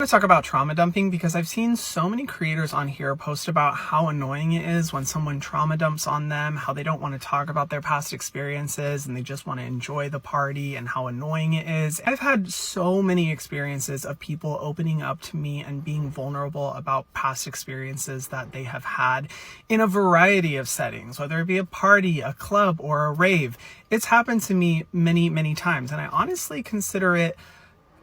to talk about trauma dumping because I've seen so many creators on here post about how annoying it is when someone trauma dumps on them, how they don't want to talk about their past experiences and they just want to enjoy the party, and how annoying it is. I've had so many experiences of people opening up to me and being vulnerable about past experiences that they have had in a variety of settings, whether it be a party, a club, or a rave. It's happened to me many, many times, and I honestly consider it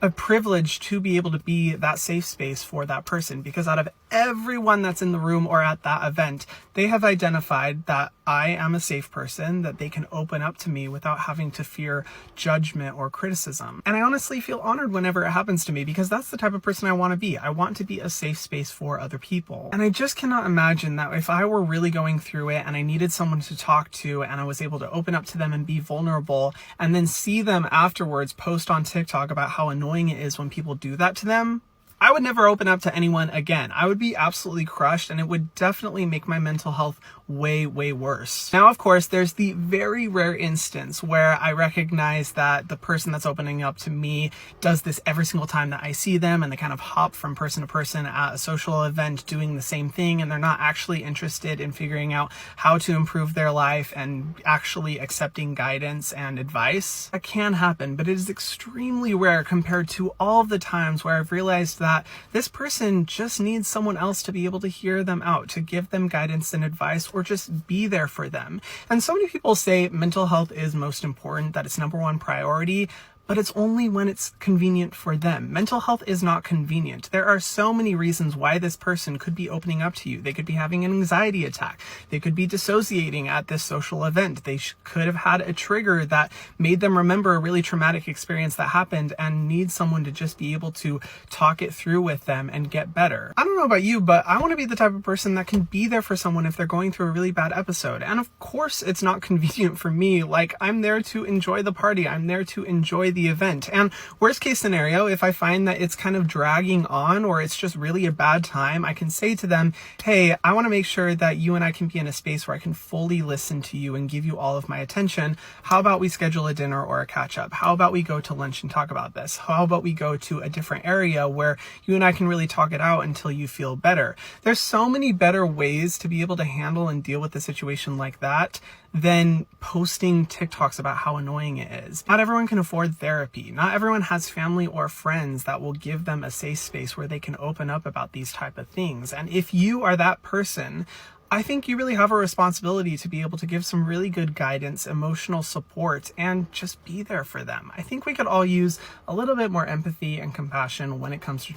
a privilege to be able to be that safe space for that person, because out of everyone that's in the room or at that event, they have identified that I am a safe person, that they can open up to me without having to fear judgment or criticism. And I honestly feel honored whenever it happens to me, because that's the type of person I want to be. I want to be a safe space for other people. And I just cannot imagine that if I were really going through it and I needed someone to talk to and I was able to open up to them and be vulnerable, and then see them afterwards post on TikTok about how annoying it is when people do that to them, I would never open up to anyone again. I would be absolutely crushed, and it would definitely make my mental health way, way worse. Now, of course, there's the very rare instance where I recognize that the person that's opening up to me does this every single time that I see them, and they kind of hop from person to person at a social event doing the same thing, and they're not actually interested in figuring out how to improve their life and actually accepting guidance and advice. That can happen, but it is extremely rare compared to all of the times where I've realized that this person just needs someone else to be able to hear them out, to give them guidance and advice, or just be there for them. And so many people say mental health is most important, that it's number one priority, but it's only when it's convenient for them. Mental health is not convenient. There are so many reasons why this person could be opening up to you. They could be having an anxiety attack. They could be dissociating at this social event. They could have had a trigger that made them remember a really traumatic experience that happened and need someone to just be able to talk it through with them and get better. I don't know about you, but I want to be the type of person that can be there for someone if they're going through a really bad episode. And of course, it's not convenient for me. Like, I'm there to enjoy the party. I'm there to enjoy the event. And worst case scenario, if I find that it's kind of dragging on or it's just really a bad time, I can say to them, hey, I want to make sure that you and I can be in a space where I can fully listen to you and give you all of my attention. How about we schedule a dinner or a catch up? How about we go to lunch and talk about this? How about we go to a different area where you and I can really talk it out until you feel better? There's so many better ways to be able to handle and deal with a situation like that than posting TikToks about how annoying it is. Not everyone can afford therapy. Not everyone has family or friends that will give them a safe space where they can open up about these type of things. And if you are that person, I think you really have a responsibility to be able to give some really good guidance, emotional support, and just be there for them. I think we could all use a little bit more empathy and compassion when it comes to